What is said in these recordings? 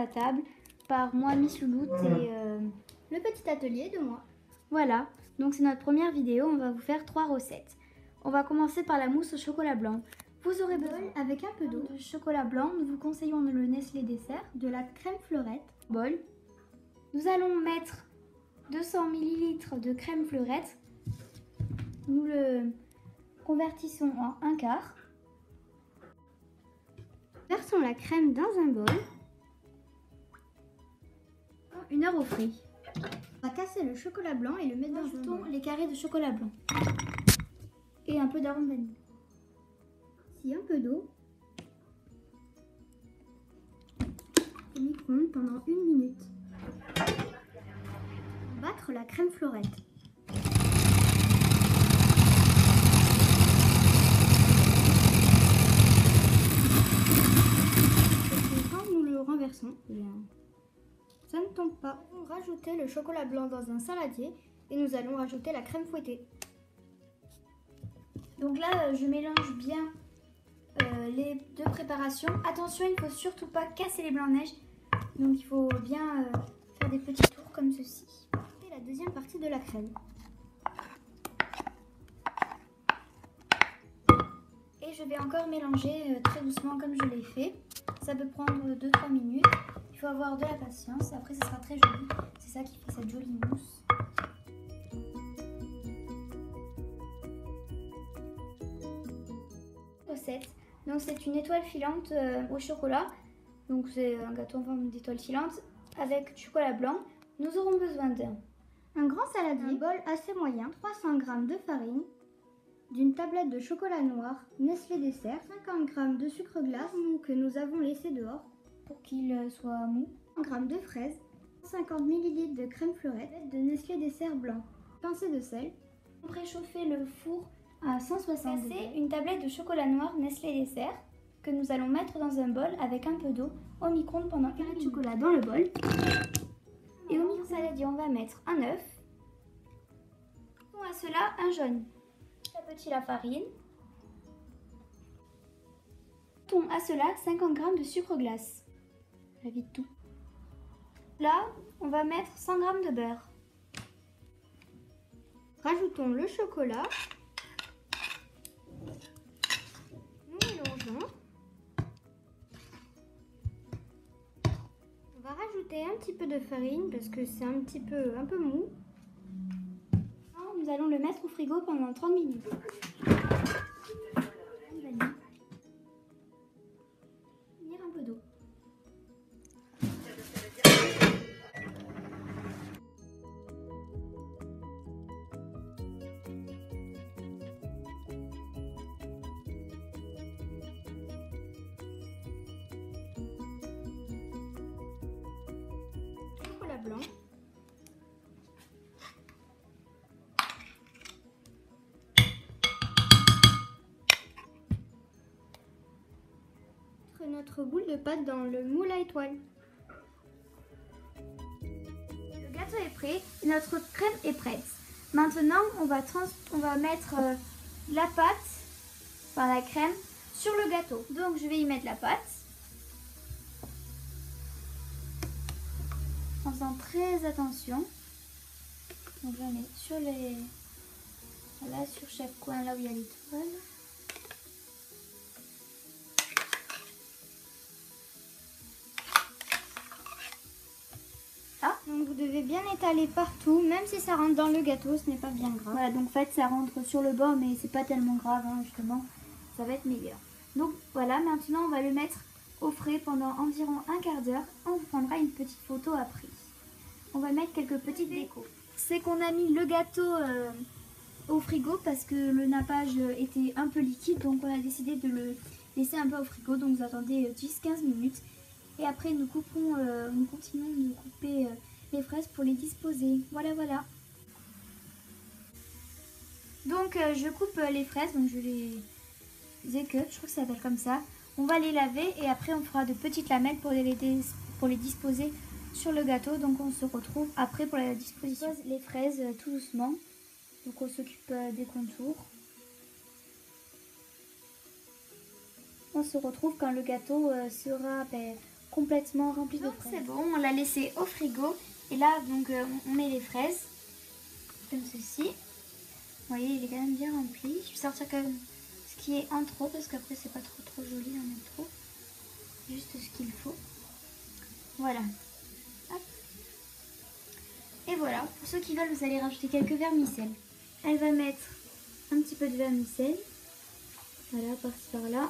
la table par moi, Miss Louloute et le petit atelier de moi. Voilà, donc c'est notre première vidéo, on va vous faire 3 recettes. On va commencer par la mousse au chocolat blanc. Vous aurez besoin avec un peu d'eau, de chocolat blanc, nous vous conseillons le Nestlé Dessert, de la crème fleurette, bol. Nous allons mettre 200 ml de crème fleurette. Nous le convertissons en 1/4. Versons la crème dans un bol. 1 heure au frais. On va casser le chocolat blanc et le mettre dans un bol. Les carrés de chocolat blanc. Et un peu d'arôme vanille. Un peu d'eau. Au micro-ondes pendant 1 minute. Battre la crème fleurette. Et quand nous le renversons, ça ne tombe pas. Nous allons rajouter le chocolat blanc dans un saladier et nous allons rajouter la crème fouettée. Donc là, je mélange bien les deux préparations. Attention, il ne faut surtout pas casser les blancs de neige. Donc il faut bien faire des petits tours comme ceci. Et la deuxième partie de la crème. Et je vais encore mélanger très doucement comme je l'ai fait. Ça peut prendre 2-3 minutes. Il faut avoir de la patience. Après, ce sera très joli. C'est ça qui fait cette jolie mousse. Recette. Donc c'est une étoile filante au chocolat. Donc c'est un gâteau en forme d'étoile filante avec du chocolat blanc. Nous aurons besoin un grand saladier, un bol assez moyen, 300 g de farine, d'une tablette de chocolat noir Nestlé Dessert, 50 g de sucre glace que nous avons laissé dehors pour qu'il soit mou, 100 g de fraises, 50 ml de crème fleurette, de Nestlé Dessert blanc, pincée de sel. On préchauffer le four à 160 degrés. Une tablette de chocolat noir Nestlé Dessert que nous allons mettre dans un bol avec un peu d'eau au micro-ondes pendant 1 minute. Chocolat dans le bol. Et au micro-saladier, on va mettre un œuf. À cela, un jaune. Petit la farine. À cela, 50 g de sucre glace. J'invite tout. Là, on va mettre 100 g de beurre. Rajoutons le chocolat. Nous mélangeons. On va rajouter un petit peu de farine parce que c'est un peu mou. Nous allons le mettre au frigo pendant 30 minutes. Un peu d'eau. Chocolat blanc. Notre boule de pâte dans le moule à étoiles. Le gâteau est prêt, notre crème est prête. Maintenant, on va mettre la pâte, la crème, sur le gâteau. Donc, je vais y mettre la pâte. En faisant très attention. Donc, je mets sur sur chaque coin, là où il y a l'étoile. Donc vous devez bien étaler partout, même si ça rentre dans le gâteau, ce n'est pas bien grave. Voilà, donc en fait ça rentre sur le bord, mais c'est pas tellement grave, hein, justement, ça va être meilleur. Donc voilà, maintenant on va le mettre au frais pendant environ un quart d'heure. On vous prendra une petite photo après. On va mettre quelques petites décos. C'est qu'on a mis le gâteau au frigo parce que le nappage était un peu liquide, donc on a décidé de le laisser un peu au frigo. Donc vous attendez 10-15 minutes et après nous continuons de couper les fraises pour les disposer. Voilà. Donc je coupe les fraises, donc je les écut, je crois que ça s'appelle comme ça. On va les laver et après on fera de petites lamelles pour les disposer sur le gâteau. Donc on se retrouve après pour la disposition. On pose les fraises tout doucement, donc on s'occupe des contours. On se retrouve quand le gâteau sera complètement rempli de fraises. C'est bon, on l'a laissé au frigo. Et là, donc, on met les fraises, comme ceci. Vous voyez, il est quand même bien rempli. Je vais sortir quand même ce qui est en trop, parce qu'après, c'est pas trop joli d'en mettre trop. Juste ce qu'il faut. Voilà. Hop. Et voilà, pour ceux qui veulent, vous allez rajouter quelques vermicelles. Elle va mettre un petit peu de vermicelle. Voilà, par-ci par-là.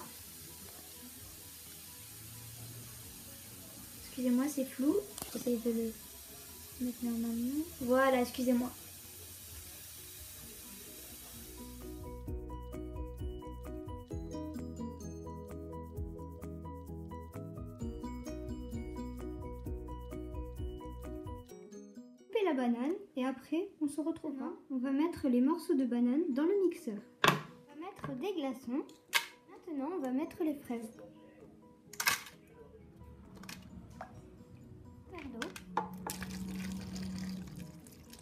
Excusez-moi, c'est flou. J'essaie de le mettre normalement. Voilà, excusez-moi. La banane et après on se retrouvera. On va mettre les morceaux de banane dans le mixeur. On va mettre des glaçons. Maintenant on va mettre les fraises. Verre d'eau.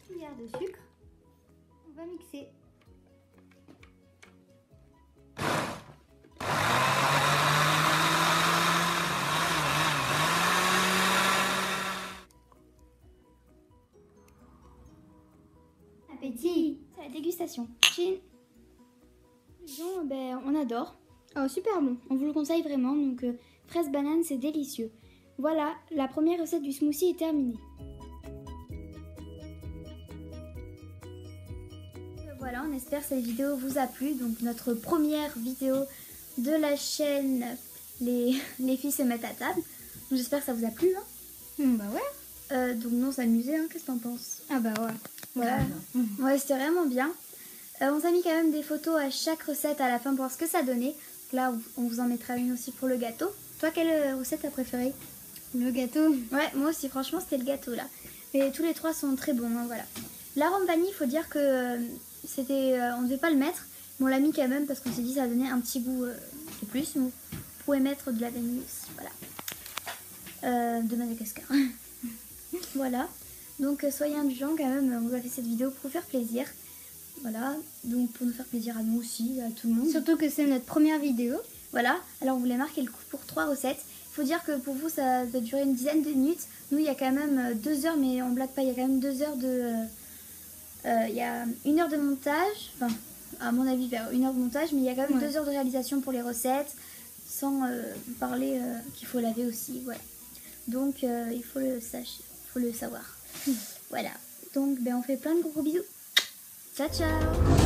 Cuillère de sucre. On va mixer. Appétit. C'est la dégustation. Chin. Ben, on adore. Oh, super bon. On vous le conseille vraiment. Donc, fraise banane, c'est délicieux. Voilà, la première recette du smoothie est terminée. Voilà, on espère que cette vidéo vous a plu. Donc, notre première vidéo de la chaîne Les filles se mettent à table. Donc, j'espère que ça vous a plu. Hein. Bah ouais. Donc, nous, on s'amusait. Hein. Qu'est-ce que t'en penses? Ah bah ouais. Voilà. Ouais, c'était vraiment bien. On s'est mis quand même des photos à chaque recette à la fin pour voir ce que ça donnait. Donc là, on vous en mettra une aussi pour le gâteau. Toi, quelle recette t'as préférée? Le gâteau. Ouais, moi aussi, franchement, c'était le gâteau là. Mais tous les trois sont très bons, hein, voilà. L'arôme vanille, il faut dire que c'était, on ne devait pas le mettre. Mais on l'a mis quand même parce qu'on s'est dit que ça donnait un petit goût de plus. Vous pouvez mettre de la vanille aussi, voilà. De Madagascar. Voilà. Donc soyez indulgents quand même, on vous a fait cette vidéo pour vous faire plaisir. Voilà, donc pour nous faire plaisir à nous aussi, à tout le monde. Surtout que c'est notre première vidéo. Voilà, alors on voulait marquer le coup pour 3 recettes. Il faut dire que pour vous ça va durer une dizaine de minutes. Nous il y a quand même 2 heures, mais on blague pas, il y a quand même 2 heures de... il y a 1 heure de montage, enfin à mon avis vers 1 heure de montage, mais il y a quand même 2 heures de réalisation pour les recettes, sans parler qu'il faut laver aussi, voilà. Donc il faut le savoir. Voilà, donc ben, on fait plein de gros bisous. Ciao ciao.